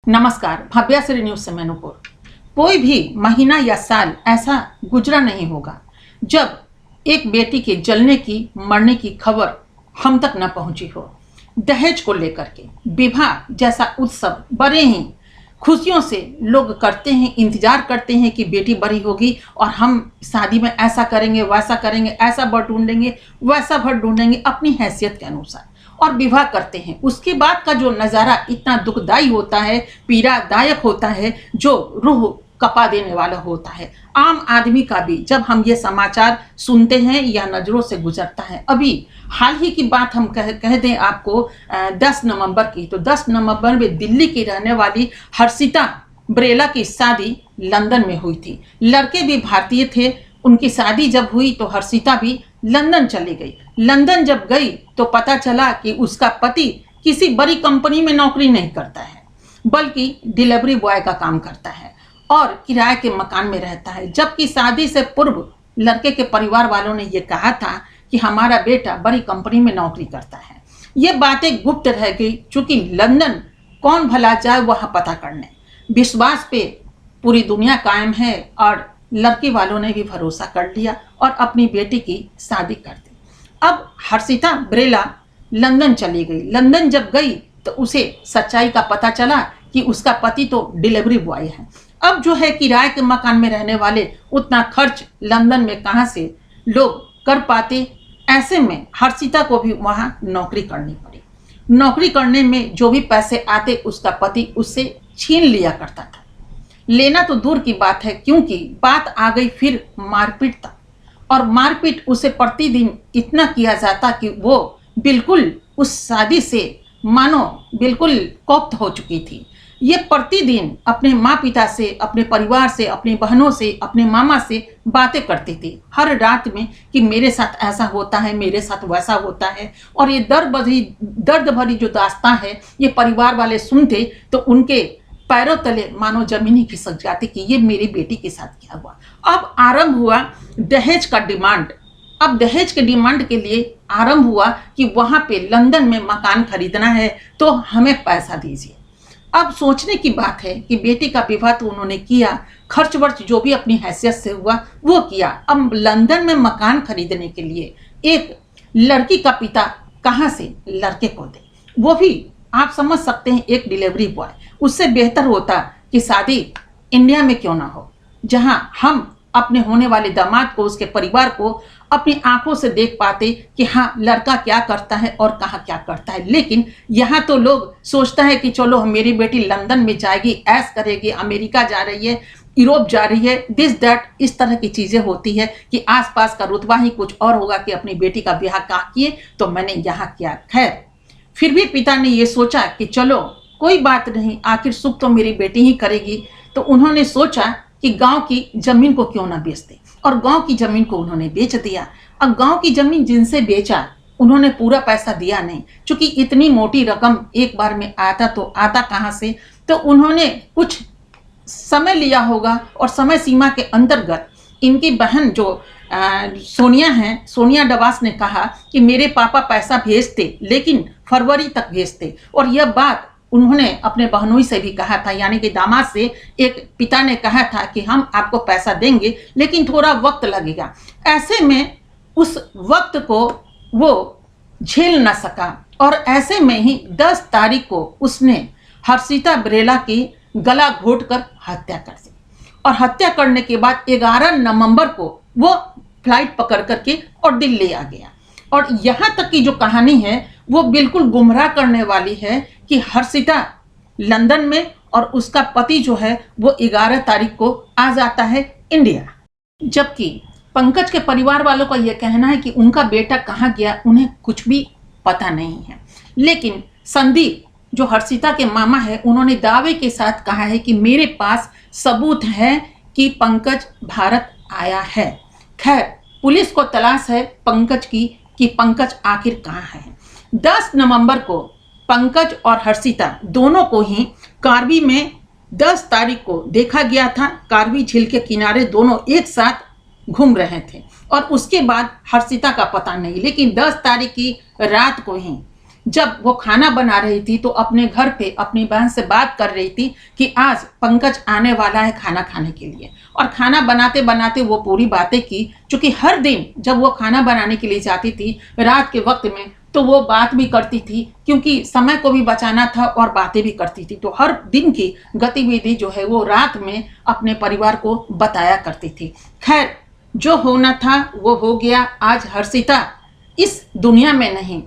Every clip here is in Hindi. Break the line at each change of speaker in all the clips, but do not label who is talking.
नमस्कार, भव्याश्री न्यूज से मैनूपुर। कोई भी महीना या साल ऐसा गुजरा नहीं होगा जब एक बेटी के जलने की मरने की खबर हम तक न पहुंची हो। दहेज को लेकर के विवाह जैसा उत्सव बड़े ही खुशियों से लोग करते हैं, इंतजार करते हैं कि बेटी बड़ी होगी और हम शादी में ऐसा करेंगे, वैसा करेंगे, ऐसा वर ढूंढेंगे, वैसा भर ढूंढेंगे अपनी हैसियत के अनुसार और विवाह करते हैं। उसके बाद का जो नज़ारा इतना दुखदाई होता है, पीड़ादायक होता है, जो रूह कपा देने वाला होता है। आम आदमी का भी जब हम ये समाचार सुनते हैं या नज़रों से गुजरता है। अभी हाल ही की बात हम कह दें आपको 10 नवंबर की, तो 10 नवंबर में दिल्ली की रहने वाली हर्षिता ब्रेला की शादी लंदन में हुई थी। लड़के भी भारतीय थे। उनकी शादी जब हुई तो हर्षिता भी लंदन चली गई। लंदन जब गई तो पता चला कि उसका पति किसी बड़ी कंपनी में नौकरी नहीं करता है, बल्कि डिलीवरी बॉय का काम करता है और किराए के मकान में रहता है। जबकि शादी से पूर्व लड़के के परिवार वालों ने यह कहा था कि हमारा बेटा बड़ी कंपनी में नौकरी करता है। ये बातें गुप्त रह गई, चूंकि लंदन कौन भला जाए वहाँ पता करने। विश्वास पे पूरी दुनिया कायम है और लड़की वालों ने भी भरोसा कर लिया और अपनी बेटी की शादी कर दी। अब हर्षिता ब्रेला लंदन चली गई। लंदन जब गई तो उसे सच्चाई का पता चला कि उसका पति तो डिलीवरी बॉय है। अब जो है किराए के मकान में रहने वाले उतना खर्च लंदन में कहाँ से लोग कर पाते। ऐसे में हर्षिता को भी वहाँ नौकरी करनी पड़ी। नौकरी करने में जो भी पैसे आते उसका पति उससे छीन लिया करता था। लेना तो दूर की बात है, क्योंकि बात आ गई फिर मारपीट तक, और मारपीट उसे प्रतिदिन इतना किया जाता कि वो बिल्कुल उस शादी से मानो बिल्कुल कोफ्त हो चुकी थी। ये प्रतिदिन अपने माँ पिता से, अपने परिवार से, अपनी बहनों से, अपने मामा से बातें करती थी हर रात में कि मेरे साथ ऐसा होता है, मेरे साथ वैसा होता है। और ये दर्द भरी जो दास्तां है ये परिवार वाले सुनते तो उनके पैरों तले मानो जमीन ही खिसक जाती कि ये मेरी बेटी के साथ क्या हुआ। अब आरंभ हुआ दहेज का डिमांड। अब दहेज के डिमांड के लिए आरंभ हुआ कि वहां पे लंदन में मकान खरीदना है तो हमें पैसा दीजिए। अब सोचने की बात है कि बेटी का विवाह तो उन्होंने किया, खर्च वर्च जो भी अपनी हैसियत से हुआ वो किया। अब लंदन में मकान खरीदने के लिए एक लड़की का पिता कहाँ से लड़के को दे, वो भी आप समझ सकते हैं एक डिलीवरी बॉय। उससे बेहतर होता कि शादी इंडिया में क्यों ना हो, जहां हम अपने होने वाले दामाद को, उसके परिवार को अपनी आंखों से देख पाते कि हाँ लड़का क्या करता है और कहाँ क्या करता है। लेकिन यहाँ तो लोग सोचता है कि चलो मेरी बेटी लंदन में जाएगी, ऐश करेगी, अमेरिका जा रही है, यूरोप जा रही है, दिस दैट, इस तरह की चीज़ें होती है कि आसपास का रुतबा ही कुछ और होगा कि अपनी बेटी का ब्याह कहाँ किए तो मैंने यहाँ किया। खैर फिर भी पिता ने ये सोचा कि चलो कोई बात नहीं, आखिर सुख तो मेरी बेटी ही करेगी। तो उन्होंने सोचा कि गांव की जमीन को क्यों ना बेच दे, और गांव की जमीन को उन्होंने बेच दिया। अब गांव की जमीन जिनसे बेचा उन्होंने पूरा पैसा दिया नहीं, क्योंकि इतनी मोटी रकम एक बार में आता तो आता कहाँ से। तो उन्होंने कुछ समय लिया होगा और समय सीमा के अंतर्गत इनकी बहन जो सोनिया हैं, सोनिया डवास ने कहा कि मेरे पापा पैसा भेजते लेकिन फरवरी तक भेजते। और यह बात उन्होंने अपने बहनोई से भी कहा था, यानी कि दामाद से एक पिता ने कहा था कि हम आपको पैसा देंगे लेकिन थोड़ा वक्त लगेगा। ऐसे में उस वक्त को वो झेल न सका और ऐसे में ही 10 तारीख को उसने हर्षिता ब्रेला की गला घोंटकर हत्या कर दी। और हत्या करने के बाद 11 नवंबर को वो फ्लाइट पकड़ करके और दिल्ली आ गया। और यहाँ तक की जो कहानी है वो बिल्कुल गुमराह करने वाली है कि हर्षिता लंदन में और उसका पति जो है वो 11 तारीख को आ जाता है इंडिया। जबकि पंकज के परिवार वालों का यह कहना है कि उनका बेटा कहाँ गया उन्हें कुछ भी पता नहीं है। लेकिन संदीप जो हर्षिता के मामा है उन्होंने दावे के साथ कहा है कि मेरे पास सबूत है कि पंकज भारत आया है। खैर पुलिस को तलाश है पंकज की कि पंकज आखिर कहाँ है। 10 नवंबर को पंकज और हर्षिता दोनों को ही कार्बी में 10 तारीख को देखा गया था। कार्बी झील के किनारे दोनों एक साथ घूम रहे थे और उसके बाद हर्षिता का पता नहीं। लेकिन 10 तारीख की रात को ही जब वो खाना बना रही थी तो अपने घर पे अपनी बहन से बात कर रही थी कि आज पंकज आने वाला है खाना खाने के लिए। और खाना बनाते बनाते वो पूरी बातें की, क्योंकि हर दिन जब वो खाना बनाने के लिए जाती थी रात के वक्त में, तो वो बात भी करती थी, क्योंकि समय को भी बचाना था और बातें भी करती थी। तो हर दिन की गतिविधि जो है वो रात में अपने परिवार को बताया करती थी। खैर, जो होना था वो हो गया। आज हर्षिता इस दुनिया में नहीं,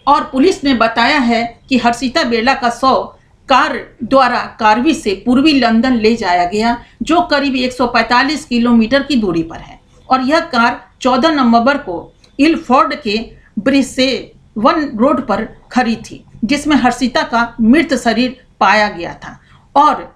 और पुलिस ने बताया है कि हर्षिता बेला का शव कार द्वारा कारवी से पूर्वी लंदन ले जाया गया, जो करीब 145 किलोमीटर की दूरी पर है। और यह कार 14 नवंबर को इलफोर्ड के ब्रिसेवन रोड पर खड़ी थी, जिसमें हर्षिता का मृत शरीर पाया गया था और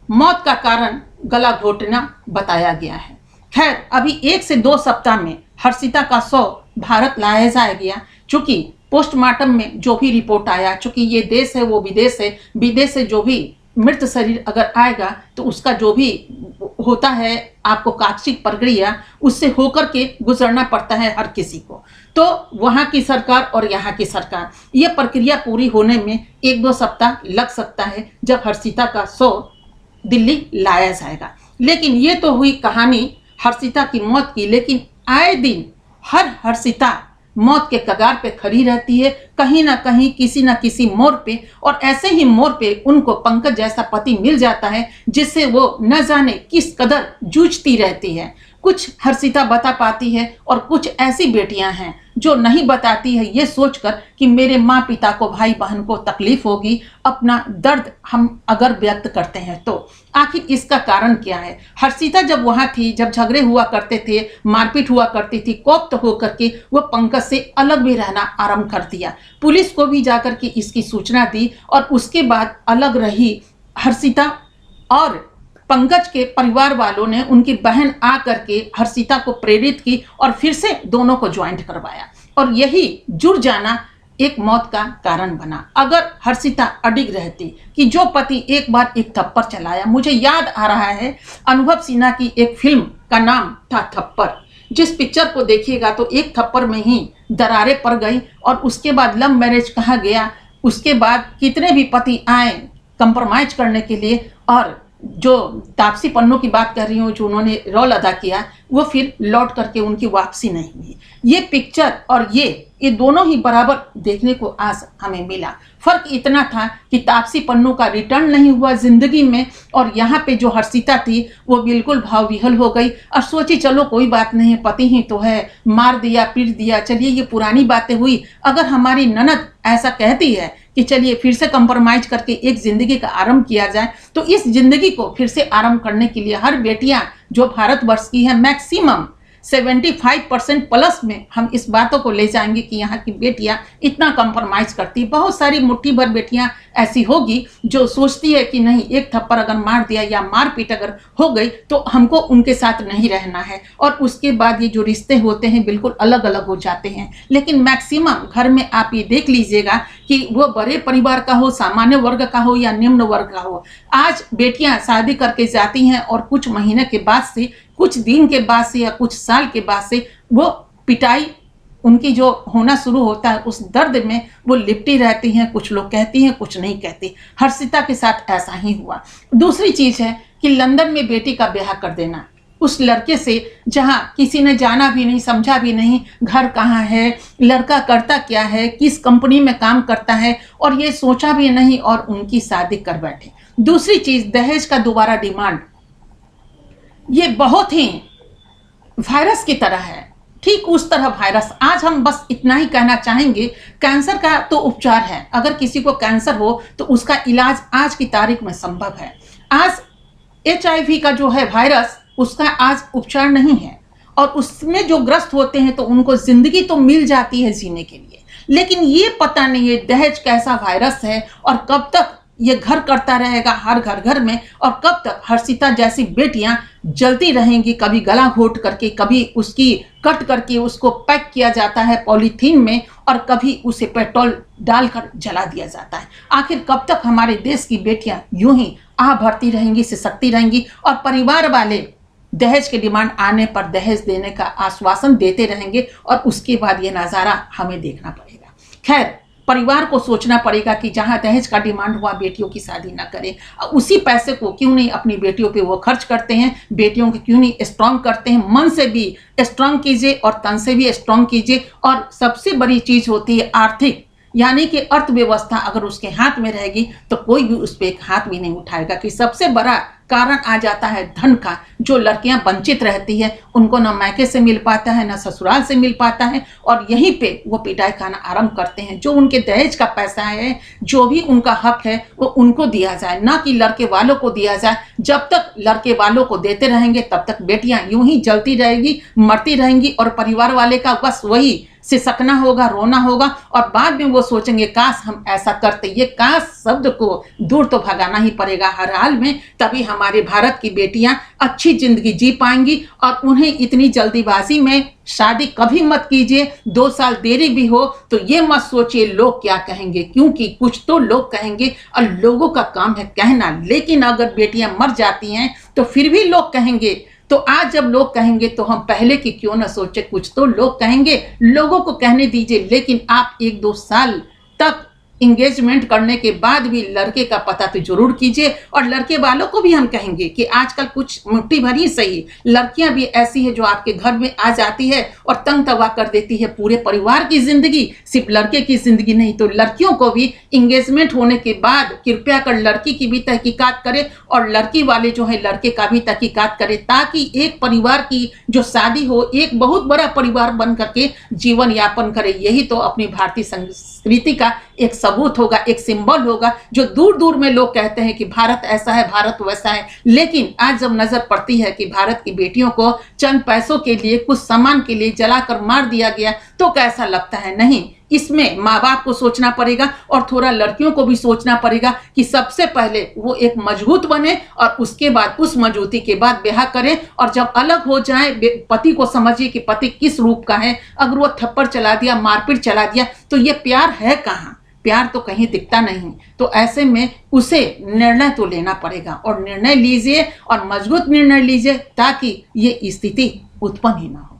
मौत का कारण गला घोटना बताया गया है। खैर, अभी 1 से 2 सप्ताह में हर्षिता का शव भारत लाया जाएगा, चूंकि पोस्टमार्टम में जो भी रिपोर्ट आया, चूंकि ये देश है वो विदेश है, विदेश से जो भी मृत शरीर अगर आएगा तो उसका जो भी होता है आपको कागजिक प्रक्रिया, उससे होकर के गुजरना पड़ता है हर किसी को। तो वहाँ की सरकार और यहाँ की सरकार, ये प्रक्रिया पूरी होने में 1-2 सप्ताह लग सकता है जब हर्षिता का शव दिल्ली लाया जाएगा। लेकिन ये तो हुई कहानी हर्षिता की मौत की, लेकिन आए दिन हर हर्षिता मौत के कगार पे खड़ी रहती है, कहीं ना कहीं किसी ना किसी मोड़ पे। और ऐसे ही मोड़ पे उनको पंकज जैसा पति मिल जाता है, जिससे वो न जाने किस कदर जूझती रहती है। कुछ हर्षिता बता पाती है और कुछ ऐसी बेटियां हैं जो नहीं बताती है, ये सोचकर कि मेरे माँ पिता को, भाई बहन को तकलीफ होगी, अपना दर्द हम अगर व्यक्त करते हैं तो। आखिर इसका कारण क्या है? हर्षिता जब वहां थी, जब झगड़े हुआ करते थे, मारपीट हुआ करती थी, कोप्त होकर के वो पंकज से अलग भी रहना आरंभ कर दिया। पुलिस को भी जाकर के इसकी सूचना दी और उसके बाद अलग रही हर्षिता। और पंकज के परिवार वालों ने, उनकी बहन आ करके हर्षिता को प्रेरित की और फिर से दोनों को ज्वाइंट करवाया, और यही जुड़ जाना एक मौत का कारण बना। अगर हर्षिता अडिग रहती कि जो पति एक बार एक थप्पड़ चलाया, मुझे याद आ रहा है अनुभव सिन्हा की एक फिल्म का नाम था थप्पड़, जिस पिक्चर को देखिएगा तो एक थप्पड़ में ही दरारें पड़ गई और उसके बाद लव मैरिज कहा गया। उसके बाद कितने भी पति आए कंप्रोमाइज करने के लिए, और जो तापसी पन्नू की बात कर रही हूँ, जो उन्होंने रोल अदा किया, वो फिर लौट करके उनकी वापसी नहीं हुई। ये पिक्चर और ये दोनों ही बराबर देखने को आज हमें मिला। फर्क इतना था कि तापसी पन्नू का रिटर्न नहीं हुआ जिंदगी में, और यहाँ पे जो हर्षिता थी वो बिल्कुल भाव विहल हो गई और सोची चलो कोई बात नहीं, पति ही तो है, मार दिया पीट दिया, चलिए ये पुरानी बातें हुई। अगर हमारी ननद ऐसा कहती है कि चलिए फिर से कंप्रोमाइज करके एक जिंदगी का आरंभ किया जाए, तो इस जिंदगी को फिर से आरंभ करने के लिए हर बेटियां जो भारतवर्ष की है, मैक्सिमम 75% प्लस में हम इस बातों को ले जाएंगे कि यहाँ की बेटियां इतना कंप्रोमाइज करती। बहुत सारी मुट्ठी भर बेटियां ऐसी होगी जो सोचती है कि नहीं, एक थप्पड़ अगर मार दिया या मारपीट अगर हो गई तो हमको उनके साथ नहीं रहना है, और उसके बाद ये जो रिश्ते होते हैं बिल्कुल अलग अलग हो जाते हैं। लेकिन मैक्सिमम घर में आप ये देख लीजिएगा कि वो बड़े परिवार का हो, सामान्य वर्ग का हो या निम्न वर्ग का हो, आज बेटियां शादी करके जाती हैं और कुछ महीने के बाद से, कुछ दिन के बाद से या कुछ साल के बाद से वो पिटाई उनकी जो होना शुरू होता है, उस दर्द में वो लिपटी रहती हैं। कुछ लोग कहती हैं, कुछ नहीं कहती। हर्षिता के साथ ऐसा ही हुआ। दूसरी चीज है कि लंदन में बेटी का ब्याह कर देना उस लड़के से, जहां किसी ने जाना भी नहीं, समझा भी नहीं, घर कहाँ है, लड़का करता क्या है, किस कंपनी में काम करता है, और ये सोचा भी नहीं और उनकी शादी कर बैठे। दूसरी चीज, दहेज का दोबारा डिमांड, ये बहुत ही वायरस की तरह है, ठीक उस तरह वायरस। आज हम बस इतना ही कहना चाहेंगे, कैंसर का तो उपचार है, अगर किसी को कैंसर हो तो उसका इलाज आज की तारीख में संभव है। आज HIV का जो है वायरस, उसका आज उपचार नहीं है, और उसमें जो ग्रस्त होते हैं तो उनको जिंदगी तो मिल जाती है जीने के लिए, लेकिन ये पता नहीं है दहेज कैसा वायरस है और कब तक ये घर करता रहेगा हर घर में, और कब तक हर्षिता जैसी बेटियां जलती रहेंगी, कभी गला घोट करके, कभी उसकी कट करके उसको पैक किया जाता है पॉलीथीन में, और कभी उसे पेट्रोल डालकर जला दिया जाता है। आखिर कब तक हमारे देश की बेटियां यूं ही आह भरती रहेंगी, सिसकती रहेंगी, और परिवार वाले दहेज के डिमांड आने पर दहेज देने का आश्वासन देते रहेंगे, और उसके बाद ये नज़ारा हमें देखना पड़ेगा। खैर, परिवार को सोचना पड़ेगा कि जहां दहेज का डिमांड हुआ बेटियों की शादी ना करें। उसी पैसे को क्यों नहीं अपनी बेटियों पे वो खर्च करते हैं, बेटियों को क्यों नहीं स्ट्रांग करते हैं। मन से भी स्ट्रांग कीजिए और तन से भी स्ट्रांग कीजिए। और सबसे बड़ी चीज होती है आर्थिक, यानी कि अर्थव्यवस्था अगर उसके हाथ में रहेगी तो कोई भी उस पर एक हाथ भी नहीं उठाएगा। कि सबसे बड़ा कारण आ जाता है धन का। जो लड़कियां वंचित रहती है उनको न मायके से मिल पाता है न ससुराल से मिल पाता है, और यहीं पे वो पिटाई खाना आरंभ करते हैं। जो उनके दहेज का पैसा है, जो भी उनका हक है, वो उनको दिया जाए, ना कि लड़के वालों को दिया जाए। जब तक लड़के वालों को देते रहेंगे तब तक बेटियां यूं ही जलती रहेगी, मरती रहेंगी, और परिवार वाले का बस वही सिसकना होगा, रोना होगा, और बाद में वो सोचेंगे काश हम ऐसा करते। ये काश शब्द को दूर तो भगाना ही पड़ेगा हर हाल में, तभी हमारे भारत की बेटियां अच्छी जिंदगी जी पाएंगी। और उन्हें इतनी जल्दीबाजी में शादी कभी मत कीजिए। 2 साल देरी भी हो तो ये मत सोचिए लोग क्या कहेंगे, क्योंकि कुछ तो लोग कहेंगे और लोगों का काम है कहना। लेकिन अगर बेटियां मर जाती हैं तो फिर भी लोग कहेंगे। तो आज जब लोग कहेंगे तो हम पहले की क्यों ना सोचे, कुछ तो लोग कहेंगे, लोगों को कहने दीजिए। लेकिन आप 1-2 साल तक इंगेजमेंट करने के बाद भी लड़के का पता तो जरूर कीजिए। और लड़के वालों को भी हम कहेंगे कि आजकल कुछ मुट्ठी भर ही सही लड़कियां भी ऐसी है जो आपके घर में आ जाती है और तंग तबाह कर देती है पूरे परिवार की जिंदगी, सिर्फ लड़के की जिंदगी नहीं। तो लड़कियों को भी इंगेजमेंट होने के बाद कृपया कर लड़की की भी तहकीकात करें और लड़की वाले जो है लड़के का भी तहकीकात करें, ताकि एक परिवार की जो शादी हो एक बहुत बड़ा परिवार बन करके जीवन यापन करे। यही तो अपनी भारतीय संस्कृति का एक सबूत होगा, एक सिंबल होगा। जो दूर दूर में लोग कहते हैं कि भारत ऐसा है, भारत वैसा है, लेकिन आज जब नजर पड़ती है कि भारत की बेटियों को चंद पैसों के लिए, कुछ सामान के लिए जलाकर मार दिया गया, तो कैसा लगता है। नहीं, इसमें माँ बाप को सोचना पड़ेगा और थोड़ा लड़कियों को भी सोचना पड़ेगा कि सबसे पहले वो एक मजबूत बने और उसके बाद उस मजबूती के बाद ब्याह करें। और जब अलग हो जाए, पति को समझिए कि पति किस रूप का है। अगर वो थप्पड़ चला दिया, मारपीट चला दिया, तो ये प्यार है कहाँ, प्यार तो कहीं दिखता नहीं। तो ऐसे में उसे निर्णय तो लेना पड़ेगा, और निर्णय लीजिए और मजबूत निर्णय लीजिए, ताकि ये स्थिति उत्पन्न ही ना हो।